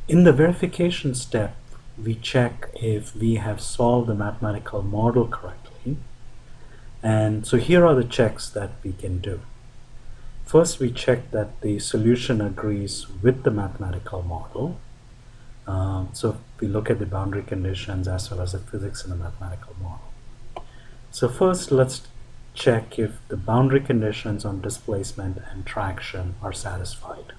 In the verification step, we check if we have solved the mathematical model correctly. And so here are the checks that we can do. First, we check that the solution agrees with the mathematical model. So we look at the boundary conditions as well as the physics in the mathematical model. So first, let's check if the boundary conditions on displacement and traction are satisfied.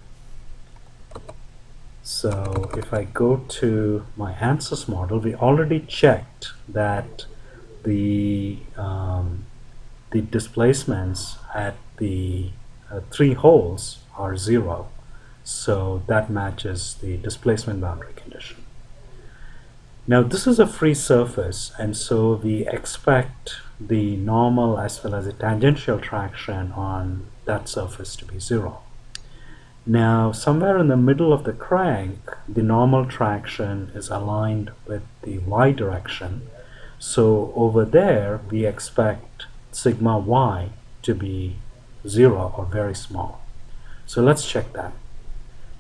So if I go to my ANSYS model, we already checked that the displacements at the 3 holes are 0. So that matches the displacement boundary condition. Now this is a free surface, and so we expect the normal as well as the tangential traction on that surface to be 0. Now somewhere in the middle of the crank, the normal traction is aligned with the y direction. So over there we expect sigma y to be 0 or very small. So let's check that.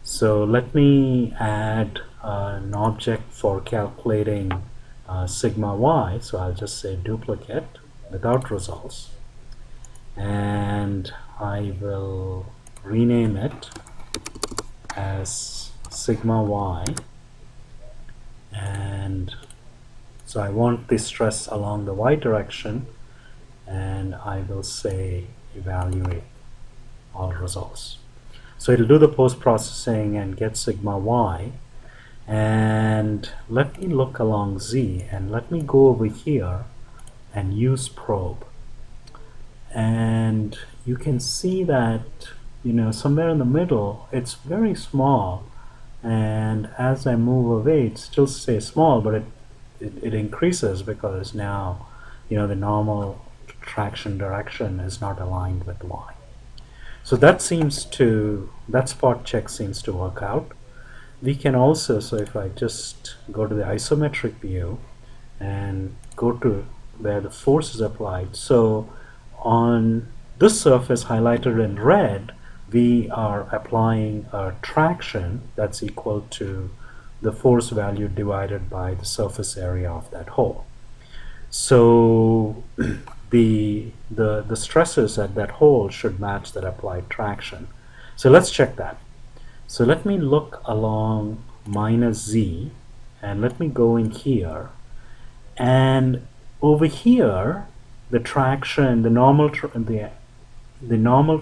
So let me add an object for calculating sigma y. So I'll just say duplicate without results, and I will rename it as sigma y, and so I want the stress along the y direction, and I will say evaluate all results. So it'll do the post-processing and get sigma y, and let me look along z, and let me go over here and use probe, and you can see that somewhere in the middle it's very small, and as I move away it still stays small, but it increases because now the normal traction direction is not aligned with y. So that spot check seems to work out. We can also, so if I just go to the isometric view and go to where the force is applied, so on this surface highlighted in red, we are applying a traction that's equal to the force value divided by the surface area of that hole. So the stresses at that hole should match that applied traction. So let's check that. So let me look along minus z, and let me go in here, and over here the traction, the normal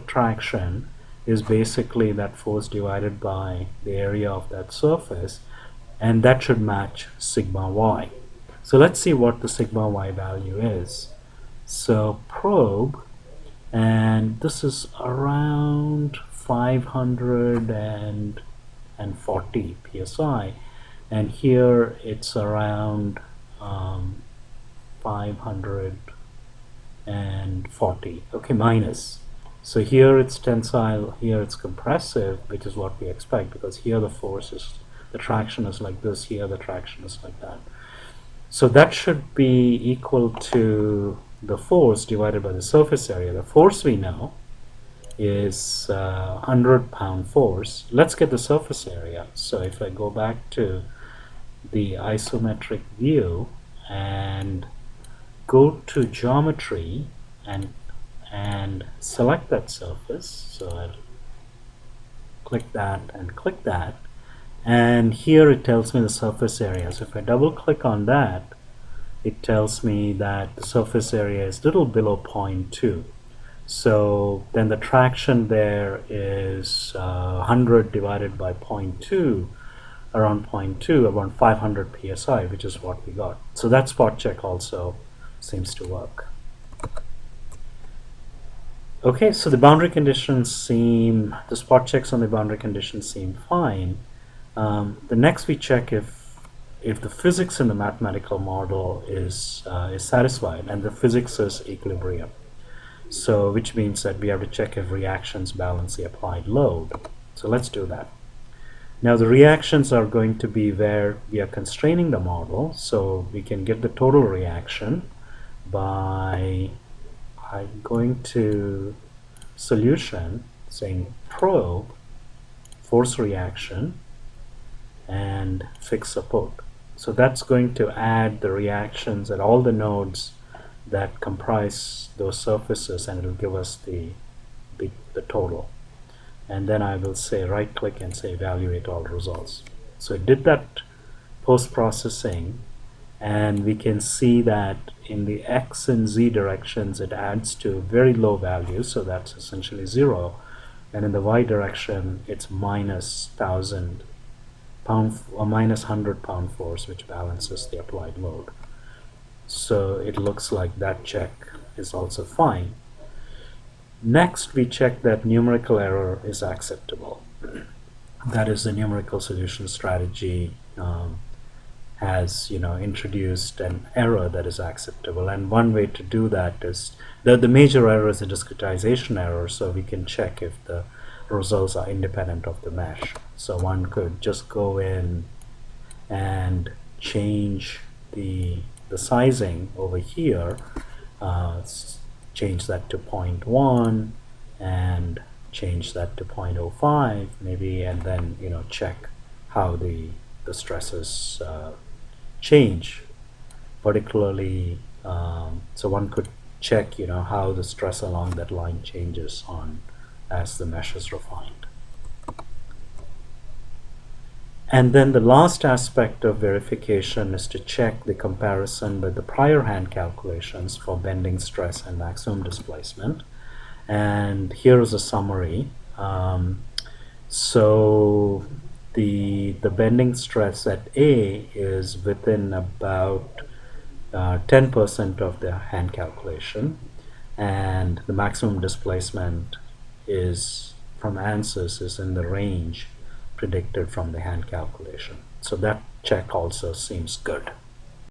traction is basically that force divided by the area of that surface, and that should match sigma y. So let's see what the sigma y value is. So probe, and this is around 540 psi, and here it's around 540, okay, minus. So here it's tensile, here it's compressive, which is what we expect, because here the traction is like this, here the traction is like that. So that should be equal to the force divided by the surface area. The force we know is 100-pound force. Let's get the surface area. So if I go back to the isometric view and go to geometry and select that surface, so I'll click that and click that, and here it tells me the surface area. So if I double click on that, it tells me that the surface area is little below 0.2. So then the traction there is 100 divided by 0.2, around 0.2, around 500 psi, which is what we got. So that spot check also seems to work. Okay, so the boundary conditions the spot checks on the boundary conditions seem fine. The next we check if the physics in the mathematical model is satisfied, and the physics is equilibrium. So which means that we have to check if reactions balance the applied load. So let's do that. Now the reactions are going to be where we are constraining the model, so we can get the total reaction by going to solution, saying probe force reaction, and and fix support. So that's going to add the reactions at all the nodes that comprise those surfaces, and it'll give us the total. And then I will say right click and say evaluate all results. So it did that post-processing, and we can see that in the X and Z directions it adds to very low values, so that's essentially 0, and in the Y direction it's minus 1000 pound or minus 100 pound force, which balances the applied load. So it looks like that check is also fine. Next, we check that numerical error is acceptable. That is, the numerical solution strategy has introduced an error that is acceptable, and one way to do that is the major error is a discretization error, so we can check if the results are independent of the mesh. So one could just go in and change the sizing over here, change that to 0.1 and change that to 0.05 maybe, and then check how the stresses change, particularly so one could check how the stress along that line changes on as the mesh is refined. And then the last aspect of verification is to check the comparison with the prior hand calculations for bending stress and maximum displacement. And here is a summary. So the bending stress at A is within about 10% of the hand calculation, and the maximum displacement is from ANSYS is in the range predicted from the hand calculation. So that check also seems good.